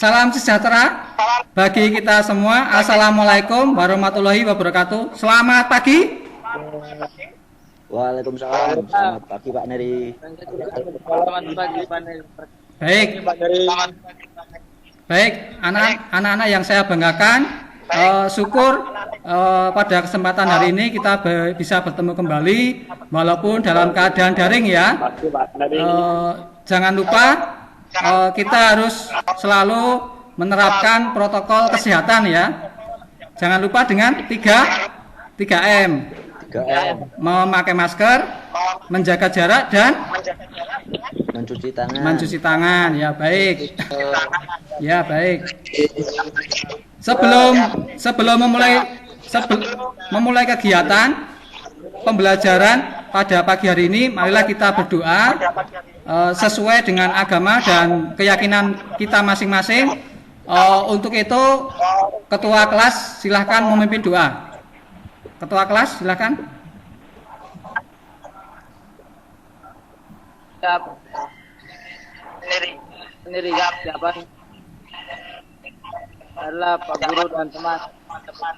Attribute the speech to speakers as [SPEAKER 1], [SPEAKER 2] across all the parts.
[SPEAKER 1] Salam sejahtera bagi kita semua. Assalamualaikum warahmatullahi wabarakatuh. Selamat pagi.
[SPEAKER 2] Waalaikumsalam. Selamat pagi Pak Neri.
[SPEAKER 3] Selamat pagi Pak Neri.
[SPEAKER 1] Baik. Baik, anak-anak yang saya banggakan, syukur pada kesempatan hari ini kita bisa bertemu kembali walaupun dalam keadaan daring ya. Jangan lupa kita harus selalu menerapkan protokol kesehatan ya. Jangan lupa dengan 3M. Memakai masker, menjaga jarak dan mencuci tangan. Ya baik. Ya baik. Sebelum memulai kegiatan pembelajaran pada pagi hari ini, marilah kita berdoa sesuai dengan agama dan keyakinan kita masing-masing. Untuk itu, ketua kelas silahkan memimpin doa. Ketua kelas silahkan.
[SPEAKER 3] Siap. Sendiri jawaban adalah Pak Guru dan teman-teman.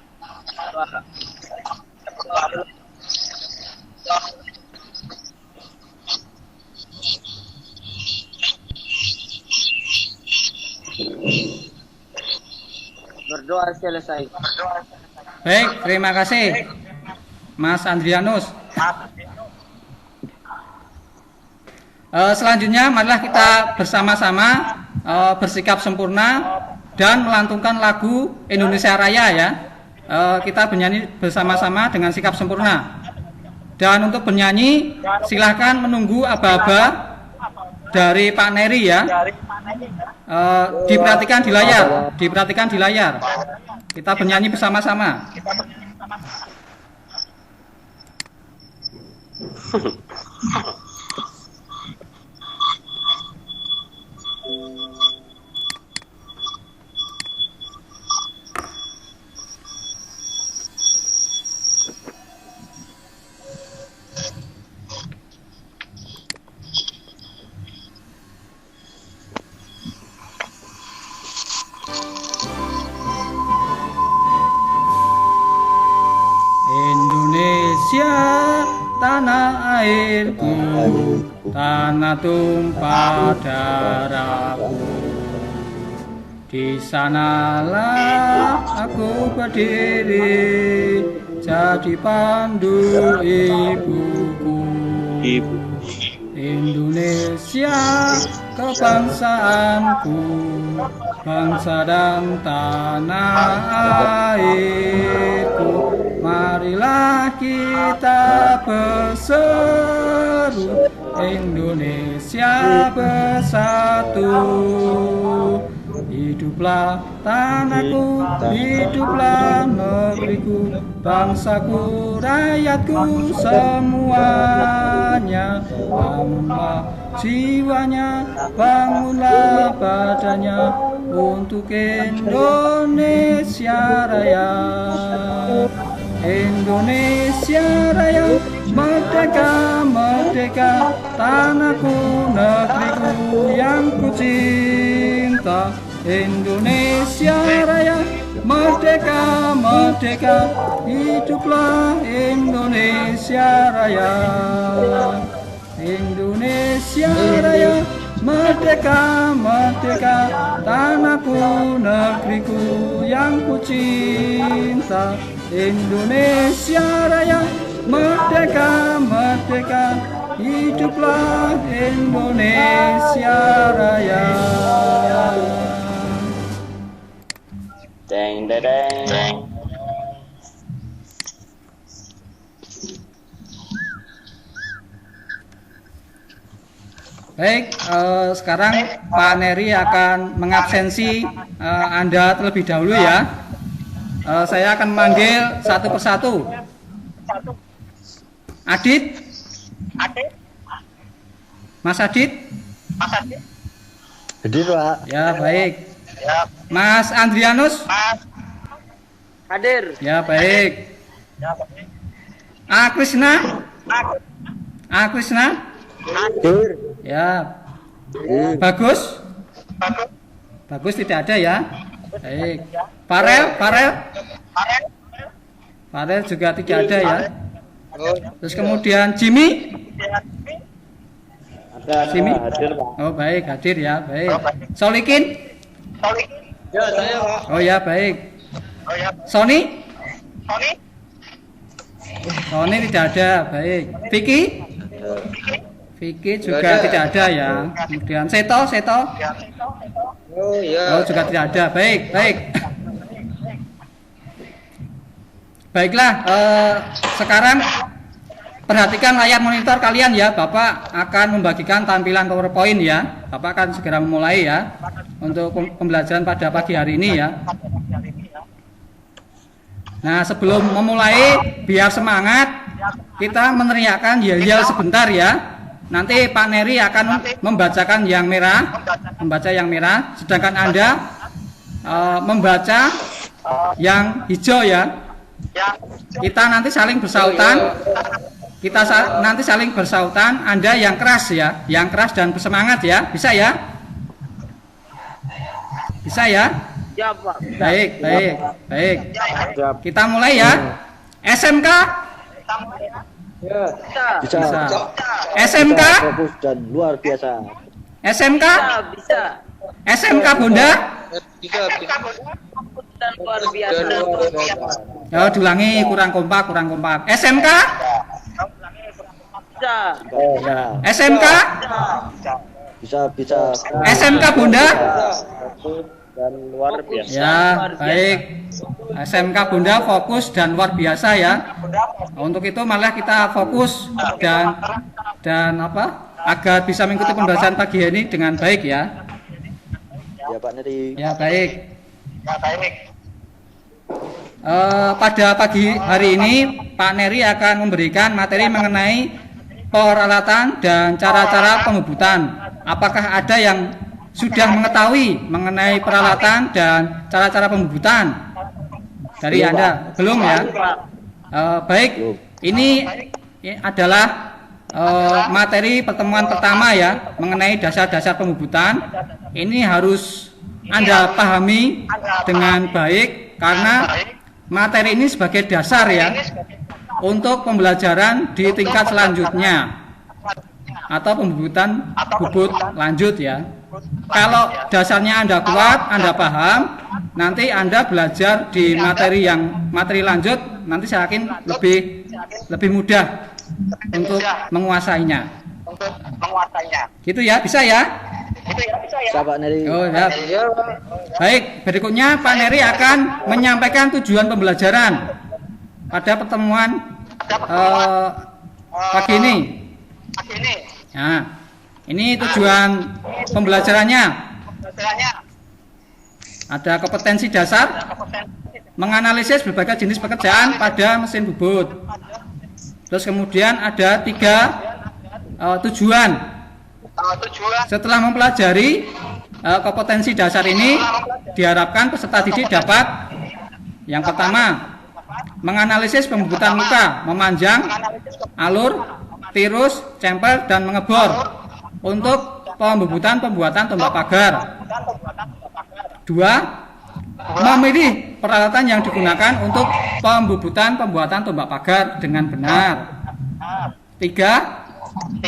[SPEAKER 3] Berdoa selesai.
[SPEAKER 1] Baik, terima kasih Mas Andrianus. Selanjutnya marilah kita bersama-sama bersikap sempurna dan melantunkan lagu Indonesia Raya ya. Kita bernyanyi bersama-sama dengan sikap sempurna. Dan untuk bernyanyi silahkan menunggu aba-aba dari Pak Neri ya. Diperhatikan di layar. Kita bernyanyi bersama-sama. Indonesia tanah airku, tanah tumpah darahku. Di sanalah aku berdiri, jadi pandu ibuku. Indonesia kebangsaanku, bangsa dan tanah airku. Marilah kita berseru, Indonesia bersatu. Hiduplah tanahku, hiduplah negeriku, bangsaku, rakyatku semuanya. Bangunlah jiwanya, bangunlah badannya untuk Indonesia Raya. Indonesia Raya, merdeka, merdeka, tanahku, negeriku yang ku cinta. Indonesia Raya, merdeka, merdeka, hiduplah Indonesia Raya. Indonesia Raya, merdeka, merdeka, tanahku, negeriku yang ku cinta. Indonesia Raya, merdeka, merdeka, hiduplah Indonesia Raya.
[SPEAKER 2] Deng deng deng.
[SPEAKER 1] Baik, sekarang Pak Neri akan mengabsensi Anda terlebih dahulu ya. Saya akan memanggil satu persatu. Adit, Mas Adit.
[SPEAKER 2] Hadir Pak.
[SPEAKER 1] Ya baik. Mas Andrianus.
[SPEAKER 3] Hadir.
[SPEAKER 1] Ya baik. A Krishna.
[SPEAKER 2] Hadir.
[SPEAKER 1] Ya. Bagus. Bagus, tidak ada ya. Baik. Farel juga tidak ada ya. Terus kemudian Jimmy. Jimmy.
[SPEAKER 2] Hadir, Pak.
[SPEAKER 1] Oh baik, hadir ya. Baik. Solikin.
[SPEAKER 3] Ya, saya Pak.
[SPEAKER 1] Oh ya, baik. Sony. Sony tidak ada. Baik. Vicky. Vicky juga tidak ada ya. Kemudian Seto.
[SPEAKER 3] Oh iya.
[SPEAKER 1] Oh juga tidak ada. Baik. Baiklah, sekarang perhatikan layar monitor kalian ya. Bapak akan membagikan tampilan PowerPoint ya. Bapak akan segera memulai ya untuk pembelajaran pada pagi hari ini ya. Nah, sebelum memulai biar semangat, kita meneriakkan yel-yel sebentar ya. Nanti Pak Neri akan membacakan yang merah, sedangkan Anda membaca yang hijau ya. Kita nanti saling bersautan. Nanti saling bersautan. Anda yang keras ya, yang keras dan bersemangat ya. Bisa ya? Bisa ya?
[SPEAKER 3] Ya, Pak.
[SPEAKER 1] Baik. Kita mulai ya. SMK?
[SPEAKER 2] Bisa.
[SPEAKER 1] SMK?
[SPEAKER 2] Fokus dan luar biasa.
[SPEAKER 1] SMK?
[SPEAKER 3] Bisa.
[SPEAKER 1] SMK Bunda?
[SPEAKER 3] Dan luar biasa.
[SPEAKER 1] Ya, diulangi, kurang kompak. SMK?
[SPEAKER 3] Bisa.
[SPEAKER 2] Ya.
[SPEAKER 1] SMK?
[SPEAKER 2] Bisa.
[SPEAKER 1] SMK Bunda?
[SPEAKER 2] Dan luar biasa.
[SPEAKER 1] Ya, baik. SMK Bunda fokus dan luar biasa ya. Untuk itu malah kita fokus dan apa? Agar bisa mengikuti pembelajaran pagi ini dengan baik ya.
[SPEAKER 2] Ya Pak Neri.
[SPEAKER 1] Ya, baik. Pada pagi hari ini Pak Neri akan memberikan materi mengenai peralatan dan cara-cara pembubutan. Apakah ada yang sudah mengetahui mengenai peralatan dan cara-cara pembubutan dari
[SPEAKER 2] Belum,
[SPEAKER 1] Anda?
[SPEAKER 2] Pak.
[SPEAKER 1] Belum ya? Baik,
[SPEAKER 2] Belum.
[SPEAKER 1] ini adalah materi pertemuan pertama ya mengenai dasar-dasar pembubutan. Ini harus Anda pahami dengan baik karena materi ini sebagai dasar ya untuk pembelajaran di tingkat selanjutnya atau pembubutan bubut lanjut ya. Kalau dasarnya Anda kuat, Anda paham, nanti Anda belajar di materi lanjut, nanti saya yakin lebih mudah untuk menguasainya. Gitu ya, bisa ya?
[SPEAKER 2] Bisa Pak Neri.
[SPEAKER 1] Oh ya. Baik, berikutnya Pak Neri akan menyampaikan tujuan pembelajaran pada pertemuan pagi ini. Nah, ini tujuan pembelajarannya. Ada kompetensi dasar, menganalisis berbagai jenis pekerjaan pada mesin bubut. Terus kemudian ada 3 tujuan. Setelah mempelajari kompetensi dasar ini, diharapkan peserta didik dapat yang pertama, menganalisis pembubutan luka, memanjang, alur, tirus, cempel, dan mengebor untuk pembuatan tombak pagar. 2. Memilih peralatan yang digunakan untuk pembuatan tombak pagar dengan benar. 3.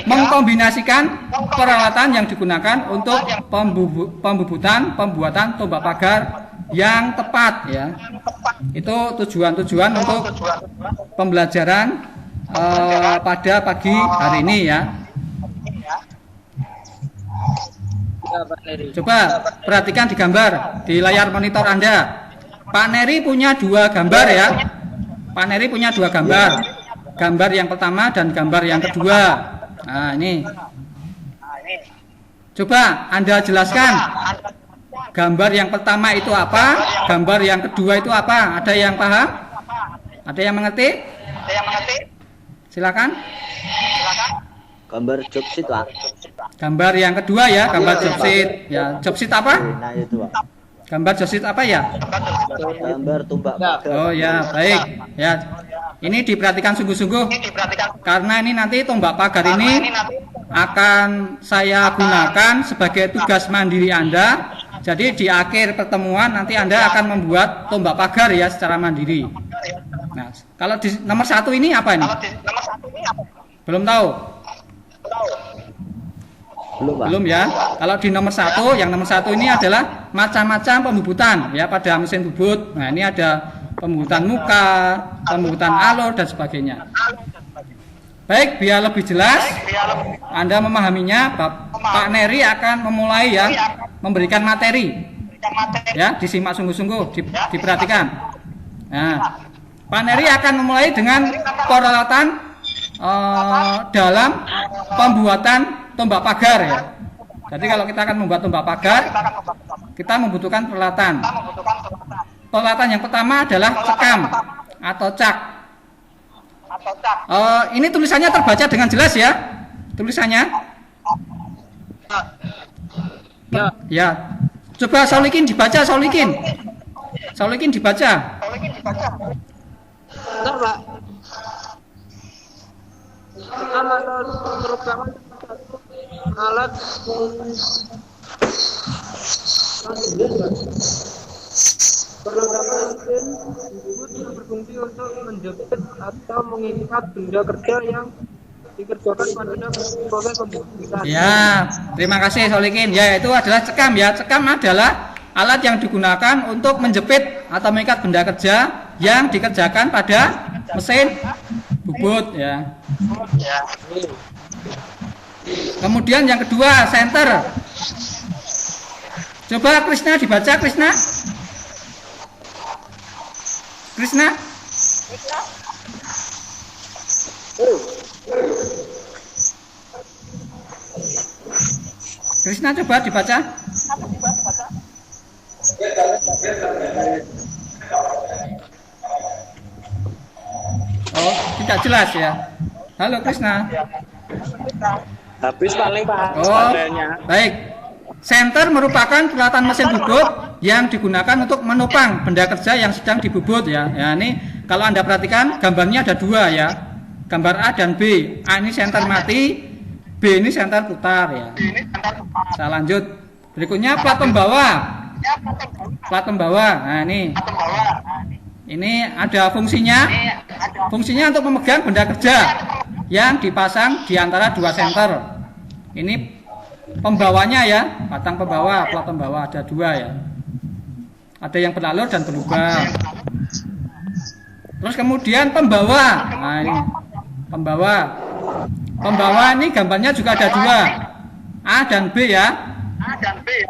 [SPEAKER 1] Mengkombinasikan peralatan yang digunakan untuk pembuatan tombak pagar yang tepat ya. Itu tujuan-tujuan untuk pembelajaran pada pagi hari ini ya. Coba perhatikan di gambar di layar monitor Anda. Pak Neri punya 2 gambar ya. Pak Neri punya 2 gambar. Gambar yang pertama dan gambar yang kedua. Nah, ini. Coba Anda jelaskan. Gambar yang pertama itu apa? Gambar yang kedua itu apa? Ada yang paham? Ada yang mengerti? Silakan.
[SPEAKER 2] Gambar job sheet Pak.
[SPEAKER 1] Gambar yang kedua ya, gambar job sheet. Ya, job sheet apa?
[SPEAKER 2] Nah itu Pak.
[SPEAKER 1] Gambar job sheet apa ya?
[SPEAKER 2] Gambar tombak pagar.
[SPEAKER 1] Oh ya, baik. Ya. Ini diperhatikan sungguh-sungguh karena ini nanti tombak pagar ini akan saya gunakan sebagai tugas mandiri Anda Jadi di akhir pertemuan nanti Anda akan membuat tombak pagar ya secara mandiri. Nah, kalau di nomor 1 ini apa ini? Belum tahu?
[SPEAKER 2] Belum, Pak.
[SPEAKER 1] Belum ya. Kalau di nomor 1, yang nomor 1 ini adalah macam-macam pembubutan ya pada mesin bubut. Nah, ini ada pembubutan muka, pembubutan alur dan sebagainya. Baik, biar lebih jelas Anda memahaminya, Pak Neri akan memulai ya memberikan materi. Ya, disimak sungguh-sungguh, diperhatikan. Nah, Pak Neri akan memulai dengan peralatan dalam pembuatan tombak pagar ya. Jadi kalau kita akan membuat tombak pagar, kita membutuhkan peralatan. Peralatan yang pertama adalah cekam atau cak. Ini tulisannya terbaca dengan jelas ya. Tulisannya. Ya. Coba Saulikin dibaca, Saulikin. Saulikin dibaca.
[SPEAKER 3] Bentar, Pak. Merupakan alat perlengkapan mesin bubut yang berfungsi untuk menjepit atau mengikat benda kerja yang dikerjakan pada proses pembuatan.
[SPEAKER 1] Ya, terima kasih Solikin. Ya, itu adalah cekam ya. Cekam adalah alat yang digunakan untuk menjepit atau mengikat benda kerja yang dikerjakan pada mesin bubut ya. Kemudian yang kedua, senter. Coba Krisna dibaca, Krisna. Krisna. Krisna coba dibaca. Oh, tidak jelas ya. Halo Krisna.
[SPEAKER 3] Habis paling Pak.
[SPEAKER 1] Oh, baik. Senter merupakan peralatan mesin bubut yang digunakan untuk menopang benda kerja yang sedang dibubut ya. Ya, ini kalau Anda perhatikan gambarnya ada dua ya. Gambar A dan B. A ini senter mati, B ini senter putar ya. Saya lanjut. Berikutnya plat pembawa. Plat pembawa. Nah, ini. Ini ada fungsinya. Fungsinya untuk memegang benda kerja yang dipasang di antara dua senter. Ini pembawanya ya, batang pembawa, plat pembawa ada dua ya. Ada yang beralur dan berlubang. Terus kemudian pembawa. Nah, ini pembawa. Pembawa ini gambarnya juga ada dua. A dan B ya.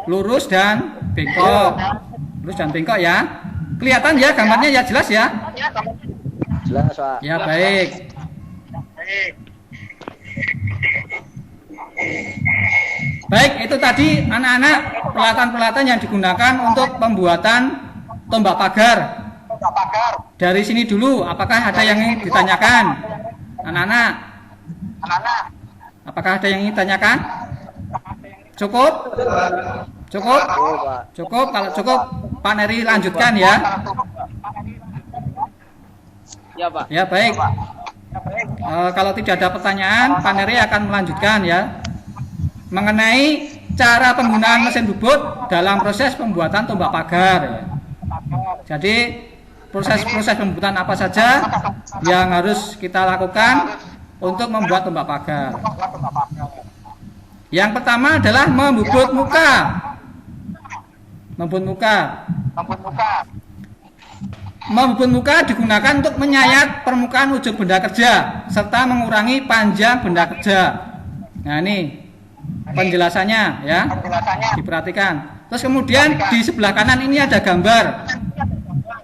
[SPEAKER 1] Lurus dan bengkok. Lurus dan bengkok ya. Kelihatan ya gambarnya ya, jelas ya?
[SPEAKER 2] Jelas, Pak.
[SPEAKER 1] Ya, baik. Baik, itu tadi anak-anak peralatan-peralatan yang digunakan untuk pembuatan tombak pagar. Dari sini dulu, apakah ada yang ingin ditanyakan? Anak-anak, apakah ada yang ingin ditanyakan? Cukup? Cukup? Cukup, kalau cukup Pak Neri lanjutkan ya.
[SPEAKER 3] Ya, Pak.
[SPEAKER 1] Ya, baik. Kalau tidak ada pertanyaan, Pak Neri akan melanjutkan ya. Mengenai cara penggunaan mesin bubut dalam proses pembuatan tombak pagar ya. Jadi proses-proses pembuatan apa saja yang harus kita lakukan untuk membuat tombak pagar. Yang pertama adalah membubut muka. Membubut muka digunakan untuk menyayat permukaan ujung benda kerja serta mengurangi panjang benda kerja. Nah, ini penjelasannya ya. Diperhatikan. Terus kemudian di sebelah kanan ini ada gambar.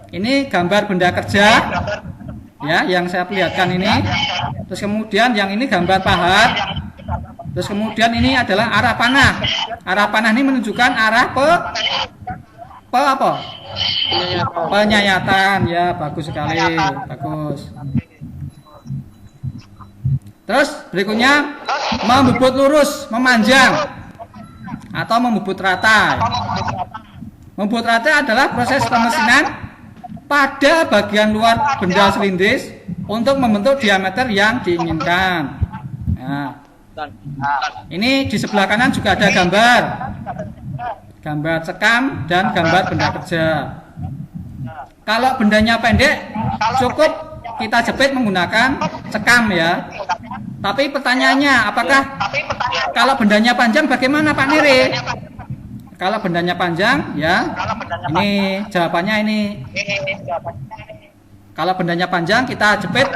[SPEAKER 1] Ini gambar benda kerja ya, yang saya perlihatkan ini. Terus kemudian yang ini gambar pahat. Terus kemudian ini adalah arah panah. Arah panah ini menunjukkan arah apa? Penyayatan ya, bagus sekali, bagus. Terus berikutnya membubut lurus, memanjang atau membubut rata. Membubut rata adalah proses pemesinan pada bagian luar benda selindis untuk membentuk diameter yang diinginkan. Nah, ini di sebelah kanan juga ada gambar. gambar cekam, dan gambar benda kerja. Kalau bendanya pendek, cukup kita jepit menggunakan cekam ya. Tapi pertanyaannya, apakah kalau bendanya panjang bagaimana Pak Nere? Kalau bendanya panjang, ya, ini jawabannya ini. Kalau bendanya panjang, kita jepit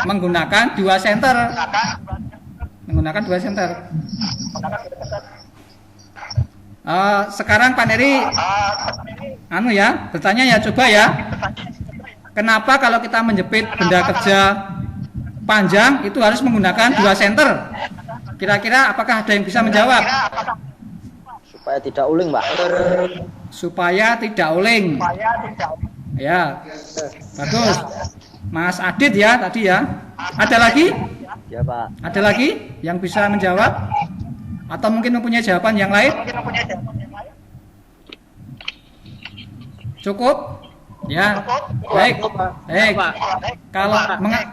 [SPEAKER 1] menggunakan 2 senter. Menggunakan 2 senter. Sekarang Pak Neri, bertanya ya, coba ya. Kenapa kalau kita menjepit benda kerja panjang itu harus menggunakan 2 senter? Kira-kira apakah ada yang bisa menjawab?
[SPEAKER 2] Supaya tidak uling, Pak.
[SPEAKER 1] Supaya tidak uling. Ya, bagus. Mas Adit ya tadi ya. Ada lagi?
[SPEAKER 2] Ya, Pak.
[SPEAKER 1] Ada lagi yang bisa menjawab? Atau mungkin mempunyai jawaban yang lain? Cukup? Ya, baik. Baik. Kalau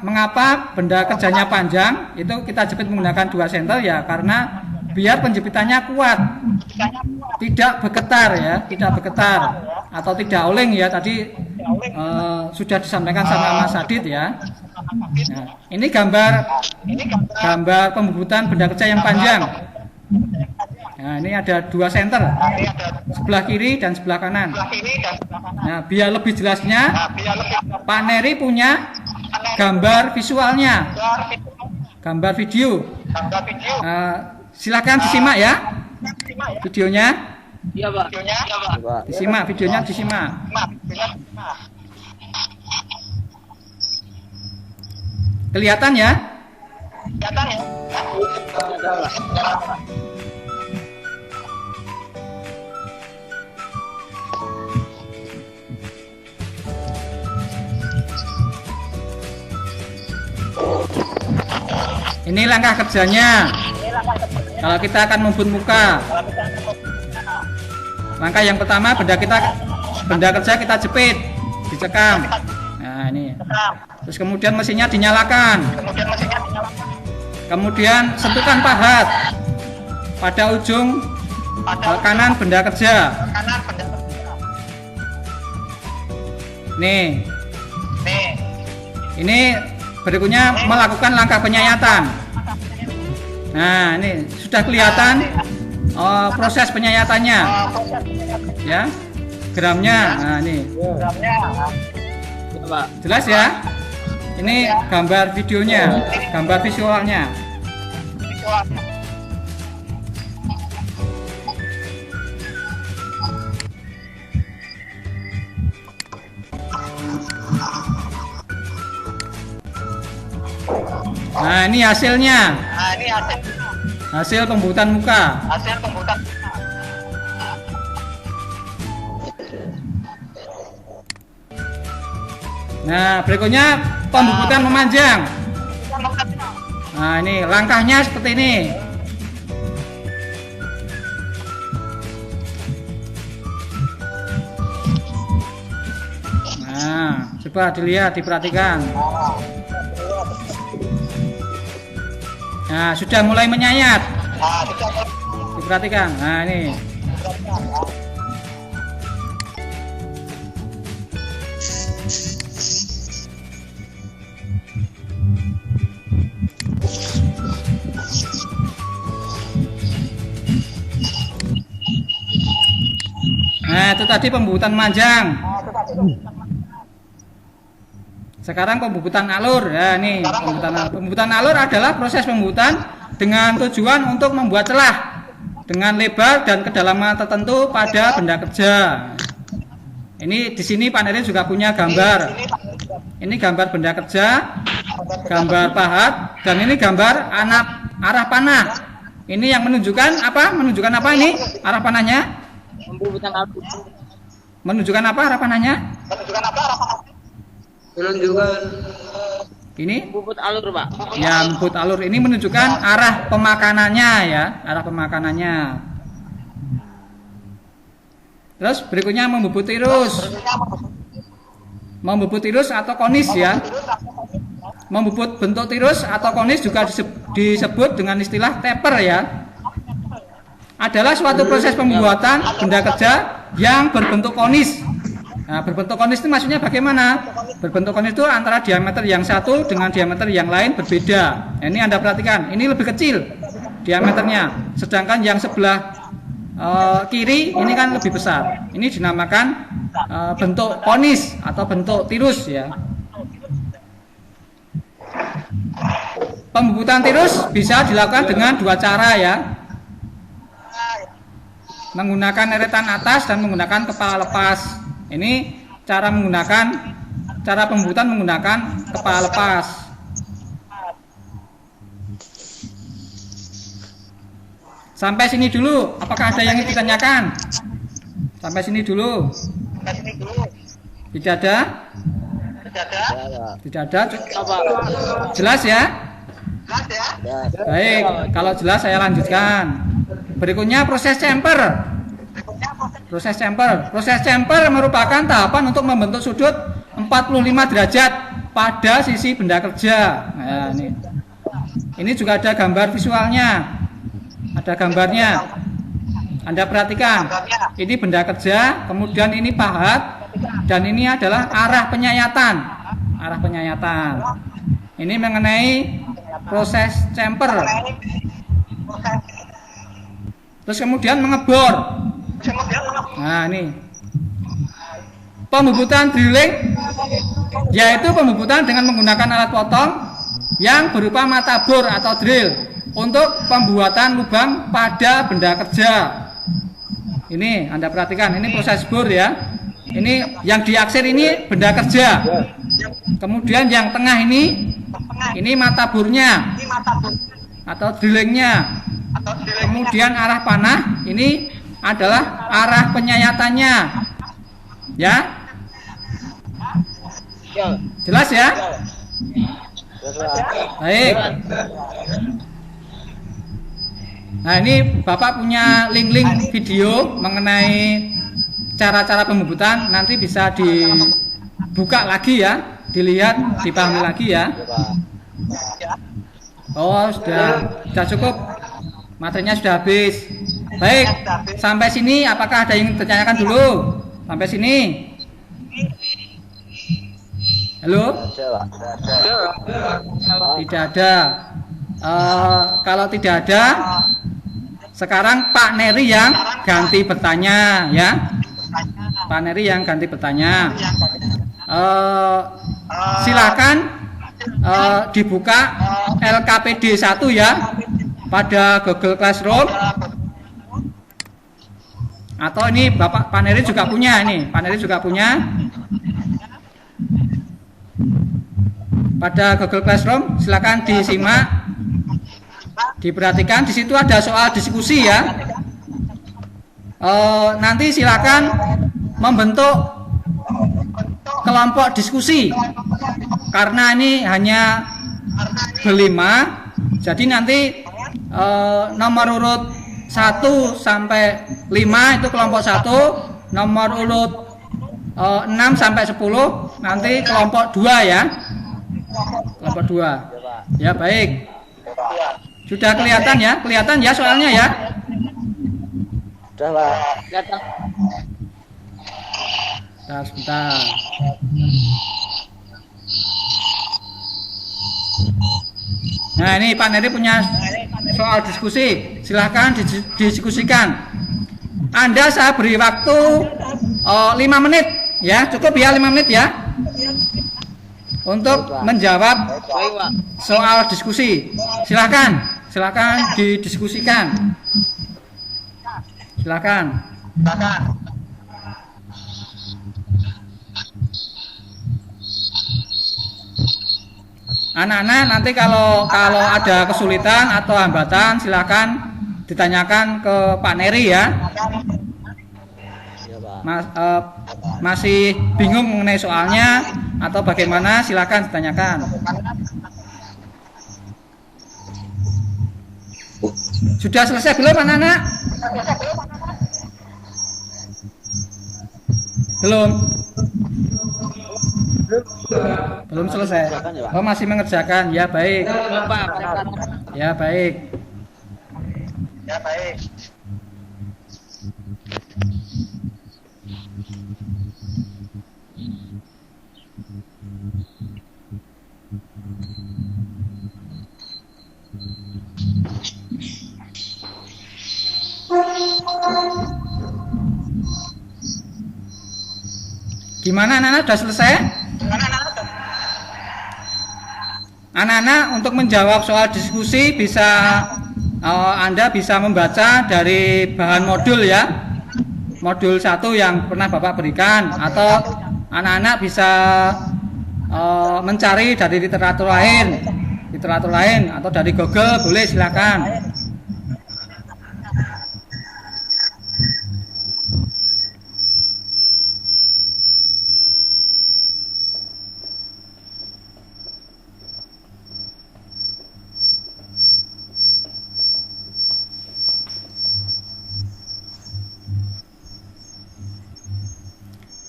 [SPEAKER 1] mengapa benda kerjanya panjang itu kita jepit menggunakan 2 senter ya, karena biar penjepitannya kuat, tidak bergetar ya, tidak bergetar atau tidak oleng ya, tadi sudah disampaikan sama Mas Adit ya. Nah, ini gambar pembubutan benda kerja yang panjang. Nah, ini ada 2 senter, sebelah kiri dan sebelah kanan. Nah, biar lebih jelasnya, Pak Neri punya gambar visualnya, gambar video. Silakan disimak ya videonya.
[SPEAKER 3] Iya, Pak.
[SPEAKER 1] Disimak videonya, disimak. Kelihatan ya? Ini langkah kerjanya. Kalau kita akan membun muka, langkah yang pertama benda kerja kita jepit, dicekam. Nah ini. Terus kemudian mesinnya dinyalakan. Kemudian sentuhkan pahat pada ujung kanan benda kerja. Nih. Ini berikutnya melakukan langkah penyayatan. Nah, ini sudah kelihatan proses penyayatannya. Ya. Gramnya. Nah, ini. Jelas ya? Ini gambar videonya, gambar visualnya. Nah, ini hasilnya. Hasil pembuatan muka. Nah, berikutnya pembubutan memanjang. Nah, ini langkahnya seperti ini. Nah, coba dilihat, diperhatikan. Nah, sudah mulai menyayat. Diperhatikan. Nah, ini. Nah, itu tadi pembubutan manjang. Sekarang pembubutan alur. Ya, ini pembubutan alur adalah proses pembubutan dengan tujuan untuk membuat celah dengan lebar dan kedalaman tertentu pada benda kerja. Ini di sini Pak Neri juga punya gambar. Ini gambar benda kerja, gambar pahat, dan ini gambar arah panah. Ini yang menunjukkan apa? Menunjukkan apa ini? Arah panahnya? Menunjukkan apa arah panahnya?
[SPEAKER 3] Menunjukkan
[SPEAKER 1] ini
[SPEAKER 3] bubut alur, Pak.
[SPEAKER 1] ya, bubut alur ini menunjukkan arah pemakanannya ya, arah pemakanannya. Terus berikutnya membubut tirus. Membubut tirus atau konis ya. Membubut bentuk tirus atau konis juga disebut dengan istilah taper ya. adalah suatu proses pembuatan benda kerja yang berbentuk konis. Nah, berbentuk konis itu maksudnya bagaimana? Berbentuk konis itu antara diameter yang satu dengan diameter yang lain berbeda. Nah, ini Anda perhatikan, ini lebih kecil diameternya, sedangkan yang sebelah kiri ini kan lebih besar. Ini dinamakan bentuk konis atau bentuk tirus ya. Pembubutan tirus bisa dilakukan dengan dua cara ya. Menggunakan eretan atas dan menggunakan kepala lepas. Ini cara pembubutan menggunakan kepala lepas. Sampai sini dulu, apakah ada yang ingin ditanyakan? Sampai sini dulu. Tidak ada? Tidak ada. Jelas ya? Baik, kalau jelas saya lanjutkan. Berikutnya proses chamfer. Proses chamfer merupakan tahapan untuk membentuk sudut 45 derajat pada sisi benda kerja. Nah, ini juga ada gambar visualnya. Ada gambarnya. Anda perhatikan. Ini benda kerja, kemudian ini pahat, dan ini adalah arah penyayatan. Arah penyayatan. Ini mengenai proses chamfer. Terus kemudian mengebor. Nah, ini pembubutan drilling, yaitu pembubutan dengan menggunakan alat potong yang berupa mata bor atau drill untuk pembuatan lubang pada benda kerja. Ini Anda perhatikan, ini proses bor ya. Ini yang diaksir ini benda kerja. Kemudian yang tengah ini mata bornya atau drillingnya. Kemudian arah panah ini adalah arah penyayatannya. Ya? Jelas ya? Baik. Nah, ini Bapak punya link-link video mengenai cara-cara pembubutan, nanti bisa dibuka lagi ya, dilihat, dipahami lagi ya. Oh, sudah cukup. Materinya sudah habis. Baik, sampai sini apakah ada yang ditanyakan dulu? Sampai sini. Halo? Tidak ada. Kalau tidak ada, sekarang Pak Neri yang ganti bertanya ya. Pak Neri yang ganti bertanya. Silakan dibuka LKPD 1 ya pada Google Classroom. Atau ini Bapak Pak Neri juga punya ini. Pak Neri juga punya. Pada Google Classroom silakan disimak, diperhatikan. Di situ ada soal diskusi ya. Nanti silakan membentuk kelompok diskusi. Karena ini hanya berlima, jadi nanti nomor urut 1 sampai 5 itu kelompok 1, nomor urut 6 sampai 10 nanti kelompok 2 ya. Kelompok 2. Ya, baik. Sudah kelihatan ya? Kelihatan ya soalnya ya?
[SPEAKER 2] Sudah, Pak.
[SPEAKER 3] Kelihatan.
[SPEAKER 1] Sebentar. Nah, ini Pak Neri punya soal diskusi. Silahkan didiskusikan. Anda saya beri waktu 5 menit ya, cukup ya 5 menit ya, untuk menjawab soal diskusi. Silahkan didiskusikan. Silahkan. Anak-anak nanti kalau ada kesulitan atau hambatan silakan ditanyakan ke Pak Neri ya. Masih bingung mengenai soalnya atau bagaimana, silakan ditanyakan. Sudah selesai belum anak-anak? Belum selesai. Oh, masih mengerjakan. Ya, baik. Ya, baik. Gimana anak-anak, sudah selesai? Anak-anak untuk menjawab soal diskusi bisa Anda bisa membaca dari bahan modul ya, modul 1 yang pernah Bapak berikan, atau anak-anak bisa mencari dari literatur lain atau dari Google, boleh, silakan.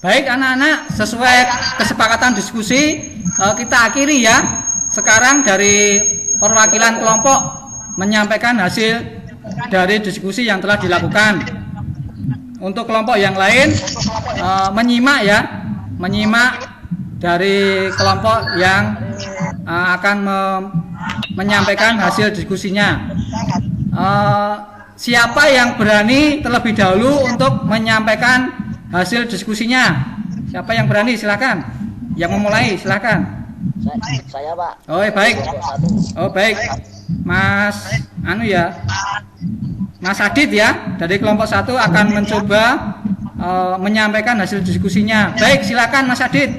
[SPEAKER 1] Baik anak-anak, sesuai kesepakatan diskusi kita akhiri ya. Sekarang dari perwakilan kelompok menyampaikan hasil dari diskusi yang telah dilakukan. Untuk kelompok yang lain menyimak ya, menyimak dari kelompok yang akan menyampaikan hasil diskusinya. Siapa yang berani terlebih dahulu untuk menyampaikan hasil diskusinya? Siapa yang berani? Silakan. Yang memulai, silakan.
[SPEAKER 2] Saya Pak.
[SPEAKER 1] Oh baik. Oh baik. Mas Mas Adit ya, dari kelompok 1 akan mencoba menyampaikan hasil diskusinya. Baik, silakan Mas Adit.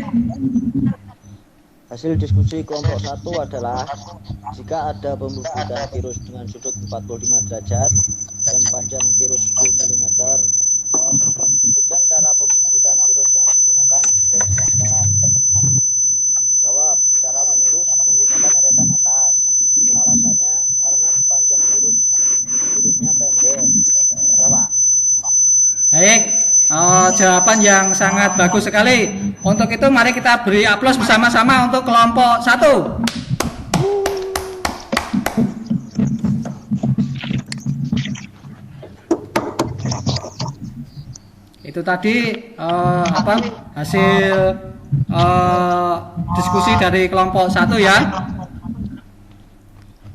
[SPEAKER 2] Hasil diskusi kelompok 1 adalah jika ada pembubutan virus dengan sudut 45 derajat dan panjang virus 10 mm, sebutkan cara pembubutan virus yang digunakan dan jelaskan. Jawab, cara menirus menggunakan eretan atas. Alasannya karena panjang virusnya pendek. Jawab.
[SPEAKER 1] Baik, jawaban yang sangat bagus sekali. Untuk itu mari kita beri aplaus bersama-sama untuk kelompok 1. Itu tadi hasil diskusi dari kelompok 1 ya.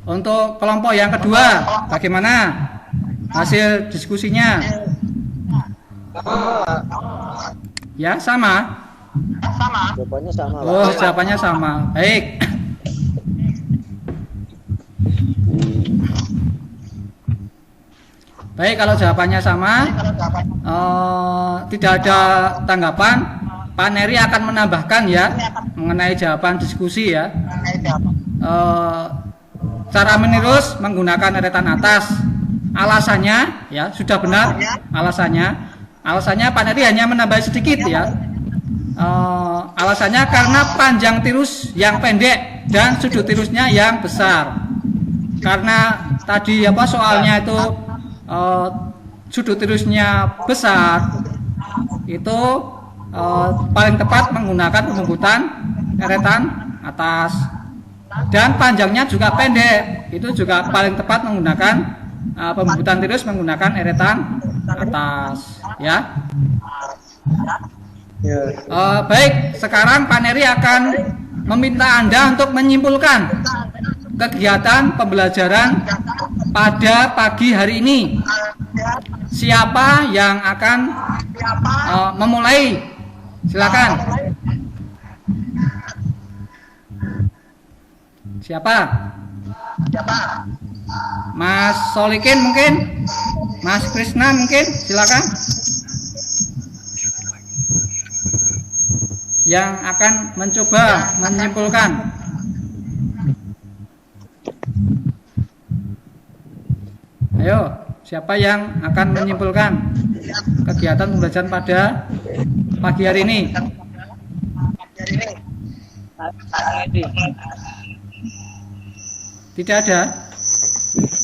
[SPEAKER 1] Untuk kelompok yang kedua, bagaimana hasil diskusinya? Ya, sama.
[SPEAKER 2] Jawabannya sama.
[SPEAKER 1] Oh, jawabannya sama. Baik. Baik, kalau jawabannya sama, tidak ada tanggapan, Pak Neri akan menambahkan ya mengenai jawaban diskusi ya. Cara menirus menggunakan eretan atas. Alasannya ya sudah benar alasannya Pak Neri hanya menambah sedikit ya. Alasannya karena panjang tirus yang pendek dan sudut tirusnya yang besar. Karena tadi soalnya itu sudut tirusnya besar, itu paling tepat menggunakan pembubutan eretan atas, dan panjangnya juga pendek, itu juga paling tepat menggunakan pembubutan tirus menggunakan eretan atas ya. Baik, sekarang Pak Neri akan meminta Anda untuk menyimpulkan kegiatan pembelajaran pada pagi hari ini. Siapa yang akan memulai? Silakan. Siapa? Mas Solikin mungkin? Mas Krisna mungkin? Silakan. Yang akan mencoba menyimpulkan. Ayo, siapa yang akan menyimpulkan kegiatan pembelajaran pada pagi hari ini? Tidak ada?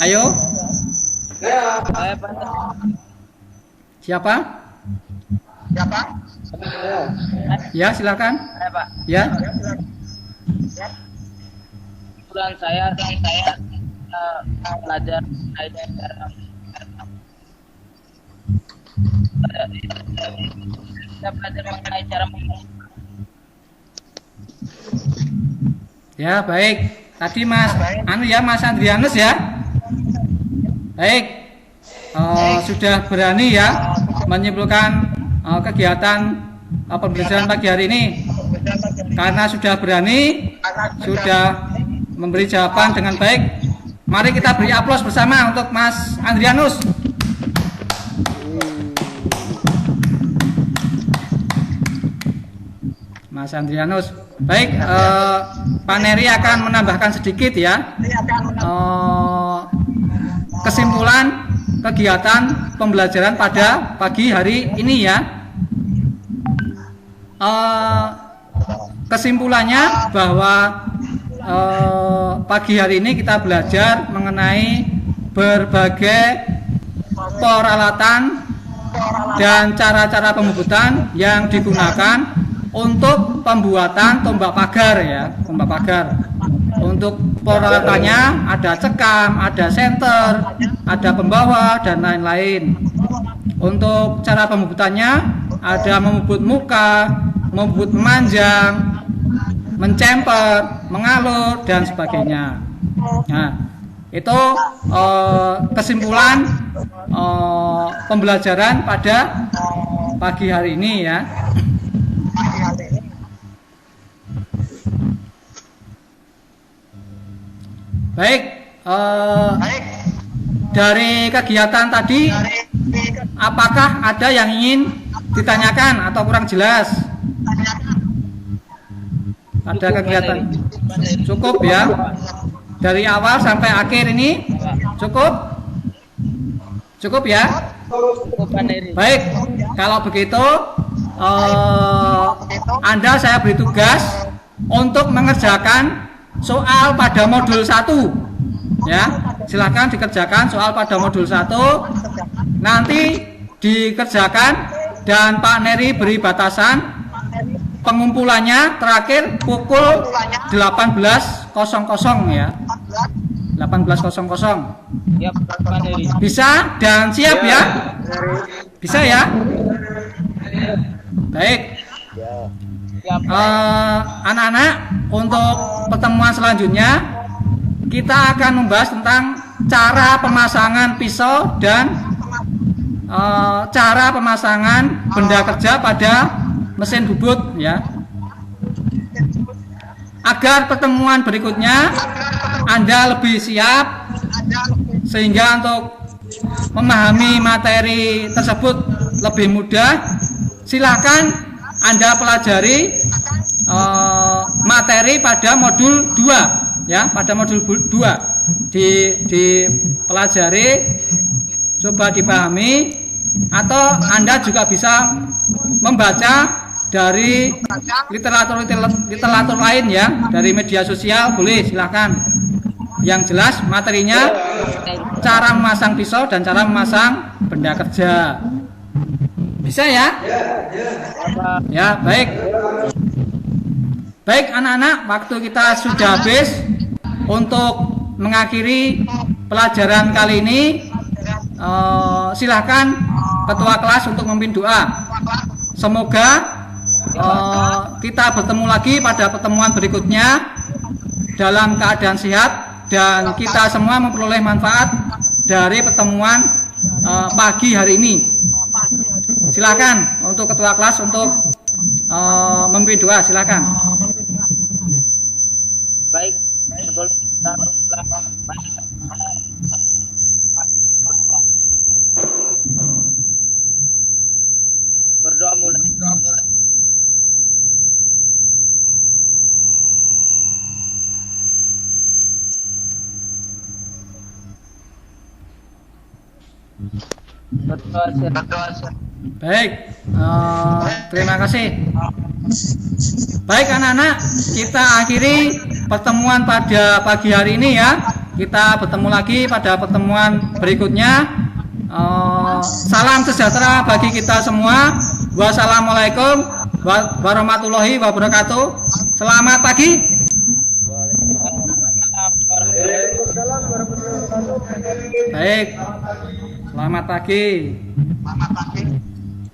[SPEAKER 1] Ayo. Siapa? Ya, silakan. Ya.
[SPEAKER 4] Kebetulan saya belajar mengenai cara
[SPEAKER 1] Ya, baik. Tadi Mas Mas Andrianus ya. Baik. Sudah berani ya menyimpulkan kegiatan pembelajaran pagi hari ini. Karena sudah berani, sudah memberi jawaban dengan baik. Mari kita beri aplaus bersama untuk Mas Andrianus. Mas Andrianus. Baik, Pak Neri akan menambahkan sedikit ya. Kesimpulan kegiatan pembelajaran pada pagi hari ini ya. Kesimpulannya bahwa pagi hari ini kita belajar mengenai berbagai peralatan dan cara-cara pembubutan yang digunakan untuk pembuatan tombak pagar ya, tombak pagar. Untuk peralatannya ada cekam, ada senter, ada pembawa dan lain-lain. Untuk cara pembubutannya ada membubut muka, membubut memanjang, mencemper, mengalur dan sebagainya. Nah, itu kesimpulan pembelajaran pada pagi hari ini ya. Baik, dari kegiatan tadi, apakah ada yang ingin ditanyakan atau kurang jelas? Ada kegiatan cukup ya, dari awal sampai akhir ini cukup, cukup ya. Baik, kalau begitu Anda saya beri tugas untuk mengerjakan soal pada modul 1 ya, silahkan dikerjakan soal pada modul 1, nanti dikerjakan dan Pak Neri beri batasan pengumpulannya terakhir pukul 18.00 ya, 18.00 bisa dan siap ya, bisa ya. Baik, anak-anak, untuk pertemuan selanjutnya kita akan membahas tentang cara pemasangan pisau dan cara pemasangan benda kerja pada mesin bubut ya. Agar pertemuan berikutnya Anda lebih siap, sehingga untuk memahami materi tersebut lebih mudah, silakan Anda pelajari materi pada modul 2 ya, pada modul 2 dipelajari, coba dipahami, atau Anda juga bisa membaca dari literatur lain ya, dari media sosial boleh, silahkan. Yang jelas materinya cara memasang pisau dan cara memasang benda kerja. Bisa ya? Ya, baik. Baik anak-anak, waktu kita sudah habis. Untuk mengakhiri pelajaran kali ini, silahkan ketua kelas untuk memimpin doa. Semoga kita bertemu lagi pada pertemuan berikutnya dalam keadaan sehat dan kita semua memperoleh manfaat dari pertemuan pagi hari ini. Silakan untuk ketua kelas untuk memimpin doa, silakan.
[SPEAKER 4] Baik, sebelum kita berdoa mulai.
[SPEAKER 1] Baik, terima kasih. Baik anak-anak, kita akhiri pertemuan pada pagi hari ini ya. Kita bertemu lagi pada pertemuan berikutnya. Salam sejahtera bagi kita semua. Wassalamualaikum warahmatullahi wabarakatuh. Selamat pagi. Baik, selamat pagi.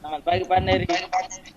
[SPEAKER 4] Selamat pagi Pak Neri.